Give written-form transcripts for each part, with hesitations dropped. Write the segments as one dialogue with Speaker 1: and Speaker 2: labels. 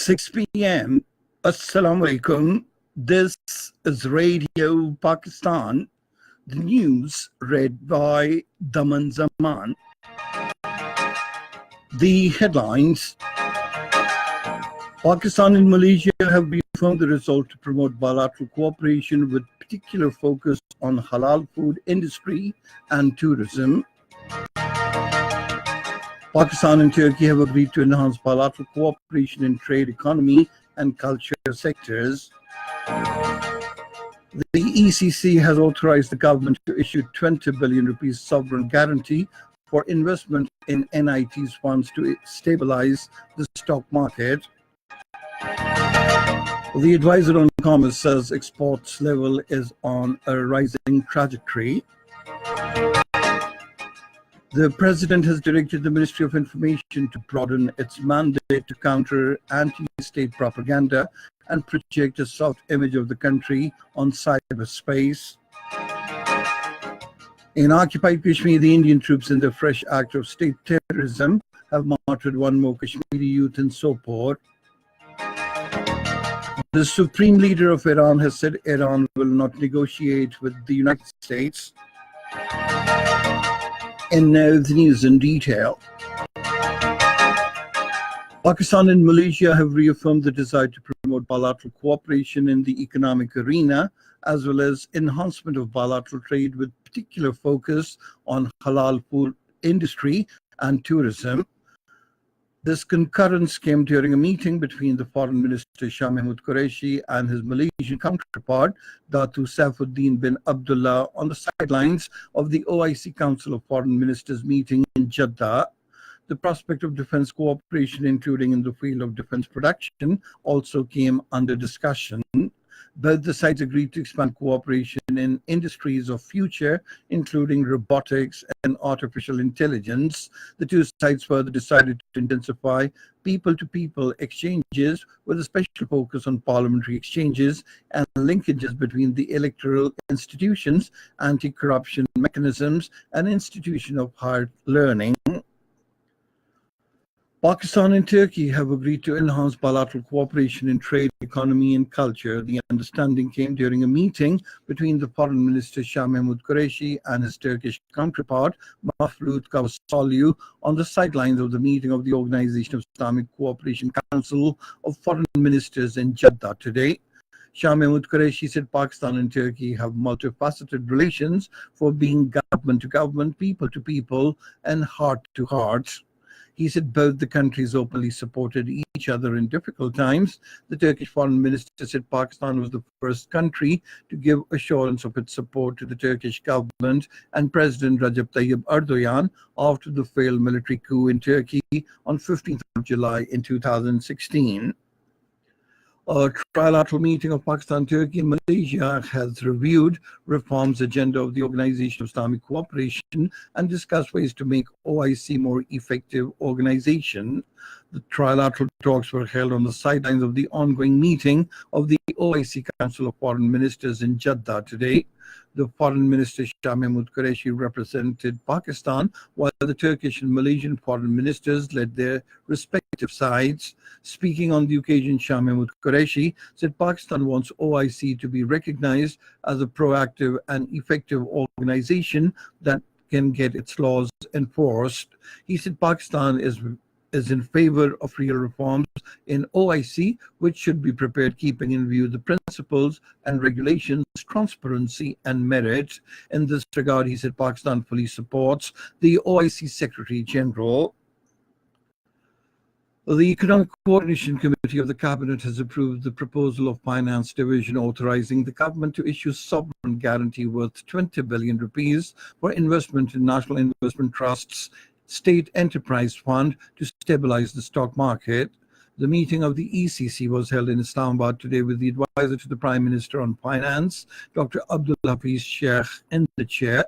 Speaker 1: 6 p.m. Assalamu alaikum. This is Radio Pakistan. The news read by Daman Zaman. The headlines. Pakistan and Malaysia have reaffirmed the resolve to promote bilateral cooperation with particular focus on halal food industry and tourism. Pakistan and Turkey have agreed to enhance bilateral cooperation in trade, economy, and culture sectors. The ECC has authorized the government to issue 20 billion rupees sovereign guarantee for investment in NIT's funds to stabilize the stock market. The advisor on commerce says exports level is on a rising trajectory. The president has directed the Ministry of Information to broaden its mandate to counter anti-state propaganda and project a soft image of the country on cyberspace. In occupied Kashmir, the Indian troops in the fresh act of state terrorism have martyred one more Kashmiri youth in Sopore. The supreme leader of Iran has said Iran will not negotiate with the United States. And now the news in detail. Pakistan and Malaysia have reaffirmed the desire to promote bilateral cooperation in the economic arena, as well as enhancement of bilateral trade with particular focus on halal food industry and tourism. This concurrence came during a meeting between the Foreign Minister Shah Mahmood Qureshi and his Malaysian counterpart, Datu Saifuddin bin Abdullah, on the sidelines of the OIC Council of Foreign Ministers meeting in Jeddah. The prospect of defense cooperation, including in the field of defense production, also came under discussion. Both the sides agreed to expand cooperation in industries of future, including robotics and artificial intelligence. The two sides further decided to intensify people-to-people exchanges with a special focus on parliamentary exchanges and linkages between the electoral institutions, anti-corruption mechanisms, and institution of higher learning. Pakistan and Turkey have agreed to enhance bilateral cooperation in trade, economy, and culture. The understanding came during a meeting between the Foreign Minister Shah Mahmood Qureshi and his Turkish counterpart, Mevlut Cavusoglu, on the sidelines of the meeting of the Organization of Islamic Cooperation Council of Foreign Ministers in Jeddah today. Shah Mahmood Qureshi said Pakistan and Turkey have multifaceted relations for being government to government, people to people, and heart to heart. He said both the countries openly supported each other in difficult times. The Turkish foreign minister said Pakistan was the first country to give assurance of its support to the Turkish government and President Recep Tayyip Erdogan after the failed military coup in Turkey on 15th of July in 2016. A trilateral meeting of Pakistan, Turkey, and Malaysia has reviewed reforms agenda of the Organization of Islamic Cooperation and discussed ways to make OIC more effective organization. The trilateral talks were held on the sidelines of the ongoing meeting of the OIC Council of Foreign Ministers in Jeddah today. The Foreign Minister Shah Mahmood Qureshi represented Pakistan, while the Turkish and Malaysian foreign ministers led their respective sides. Speaking on the occasion, Shah Mahmood Qureshi said Pakistan wants OIC to be recognized as a proactive and effective organization that can get its laws enforced. He said Pakistan is in favor of real reforms in OIC, which should be prepared keeping in view the principles and regulations, transparency, and merit. In this regard, he said Pakistan fully supports the OIC Secretary General. The Economic Coordination Committee of the Cabinet has approved the proposal of Finance Division authorizing the government to issue sovereign guarantee worth 20 billion rupees for investment in National Investment Trust's State Enterprise Fund to stabilize the stock market. The meeting of the ECC was held in Islamabad today with the advisor to the Prime Minister on Finance, Dr. Abdul Hafiz Sheikh, in the chair.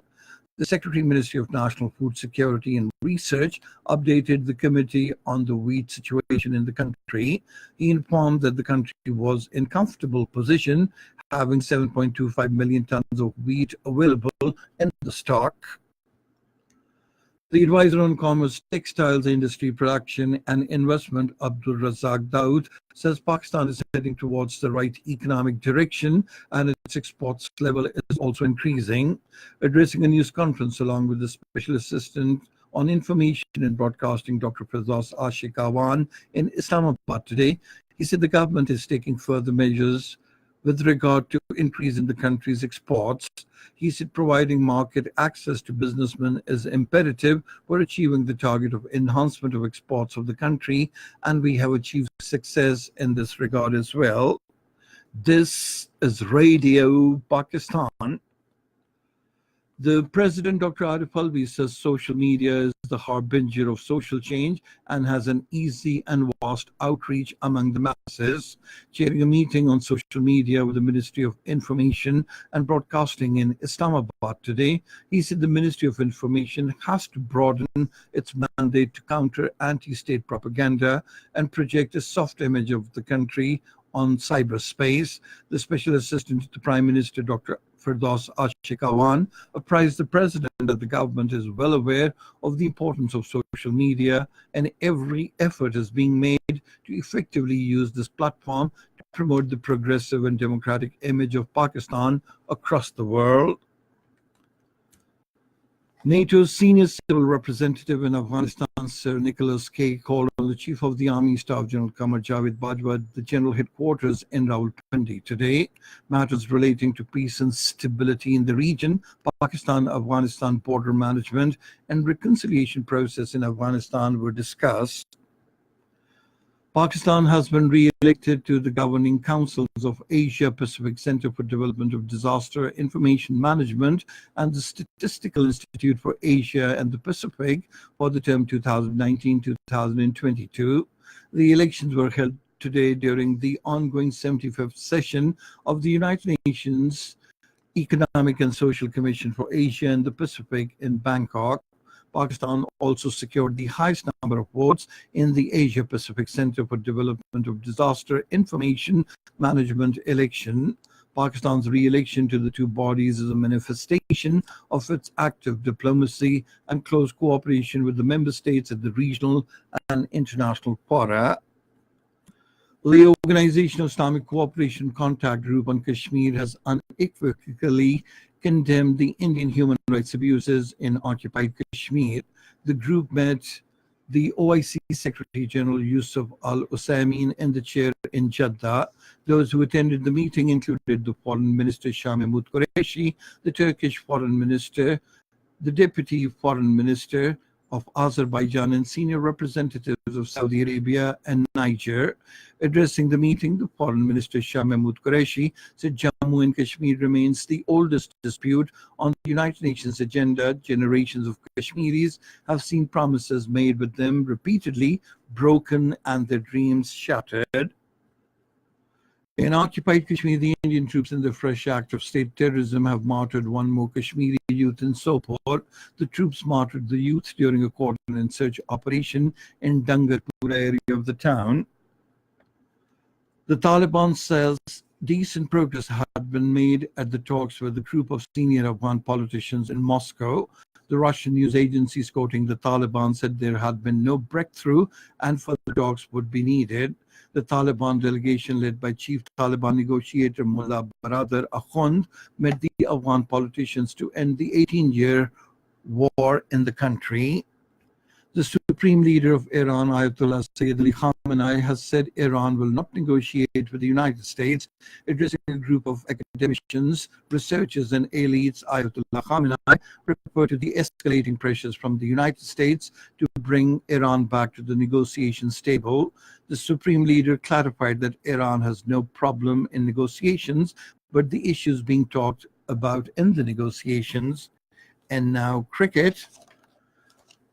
Speaker 1: The Secretary Ministry of National Food Security and Research updated the committee on the wheat situation in the country. He informed that the country was in comfortable position, having 7.25 million tons of wheat available in the stock. The advisor on commerce, textiles industry production and investment, Abdul Razak Daud, says Pakistan is heading towards the right economic direction and its exports level is also increasing. Addressing a news conference along with the Special Assistant on Information and Broadcasting, Dr. Firdaus Ashik Awan, in Islamabad today, he said the government is taking further measures with regard to increase in the country's exports. He said providing market access to businessmen is imperative for achieving the target of enhancement of exports of the country, and we have achieved success in this regard as well. This is Radio Pakistan. The President, Dr. Arif Alvi, says social media is the harbinger of social change and has an easy and vast outreach among the masses. Chairing a meeting on social media with the Ministry of Information and Broadcasting in Islamabad today, he said the Ministry of Information has to broaden its mandate to counter anti-state propaganda and project a soft image of the country on cyberspace. The Special Assistant to the Prime Minister, Dr. Firdaus Ashik Awan, apprised the President that the government is well aware of the importance of social media and every effort is being made to effectively use this platform to promote the progressive and democratic image of Pakistan across the world. NATO's senior civil representative in Afghanistan, Sir Nicholas K. called on the Chief of the Army Staff, General Qamar Javed Bajwa, at the General Headquarters in Rawalpindi today. Matters relating to peace and stability in the region, Pakistan-Afghanistan border management, and reconciliation process in Afghanistan were discussed. Pakistan has been re-elected to the governing councils of Asia Pacific Center for Development of Disaster Information Management and the Statistical Institute for Asia and the Pacific for the term 2019-2022. The elections were held today during the ongoing 75th session of the United Nations Economic and Social Commission for Asia and the Pacific in Bangkok. Pakistan also secured the highest number of votes in the Asia Pacific Center for Development of Disaster Information Management election. Pakistan's re-election to the two bodies is a manifestation of its active diplomacy and close cooperation with the member states at the regional and international fora. The Organization of Islamic Cooperation Contact Group on Kashmir has unequivocally condemned the Indian human rights abuses in occupied Kashmir. The group met the OIC Secretary General Yusuf Al-Usaimin in the chair in Jeddah. Those who attended the meeting included the Foreign Minister Shah Mahmood Qureshi, the Turkish Foreign Minister, the Deputy Foreign Minister of Azerbaijan, and senior representatives of Saudi Arabia and Niger. Addressing the meeting, the Foreign Minister Shah Mahmood Qureshi said Jammu and Kashmir remains the oldest dispute on the United Nations agenda. Generations of Kashmiris have seen promises made with them repeatedly broken and their dreams shattered. In occupied Kashmir, the Indian troops in the fresh act of state terrorism have martyred one more Kashmiri youth in Sopore. The troops martyred the youth during a cordon and search operation in Dangarpura area of the town. The Taliban says decent progress had been made at the talks with a group of senior Afghan politicians in Moscow. The Russian news agencies quoting the Taliban said there had been no breakthrough and further talks would be needed. The Taliban delegation led by Chief Taliban negotiator Mullah Baradar Akhund met the Afghan politicians to end the 18-year war in the country. The Supreme Leader of Iran, Ayatollah Sayyid Ali Khamenei, has said Iran will not negotiate with the United States. Addressing a group of academicians, researchers, and elites, Ayatollah Khamenei referred to the escalating pressures from the United States to bring Iran back to the negotiations table. The Supreme Leader clarified that Iran has no problem in negotiations, but the issues being talked about in the negotiations. And now cricket.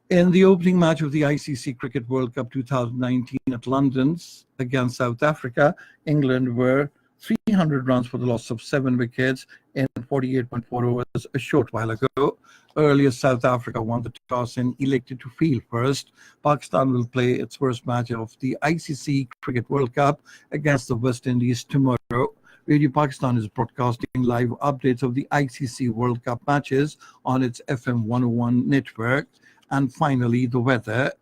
Speaker 1: In the opening match of the ICC Cricket World Cup 2019 at London's against South Africa, England were 300 runs for the loss of 7 wickets in 48.4 overs a short while ago. Earlier, South Africa won the toss and elected to field first. Pakistan will play its first match of the ICC Cricket World Cup against the West Indies tomorrow. Radio Pakistan is broadcasting live updates of the ICC World Cup matches on its FM 101 network. And finally, the weather.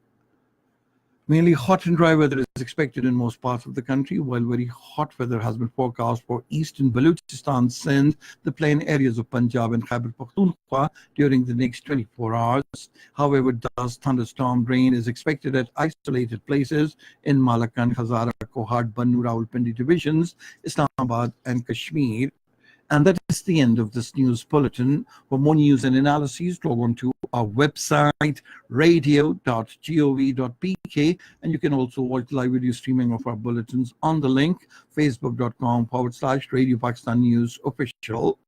Speaker 1: Mainly hot and dry weather is expected in most parts of the country, while very hot weather has been forecast for eastern Balochistan, Sindh, the plain areas of Punjab and Khyber Pakhtunkhwa during the next 24 hours. However, dust, thunderstorm, rain is expected at isolated places in Malakand, Hazara, Kohat, Bannu, Rawalpindi divisions, Islamabad and Kashmir. And that is the end of this news bulletin. For more news and analyses, log on to our website, radio.gov.pk, and you can also watch live video streaming of our bulletins on the link, facebook.com/Radio Pakistan News Official.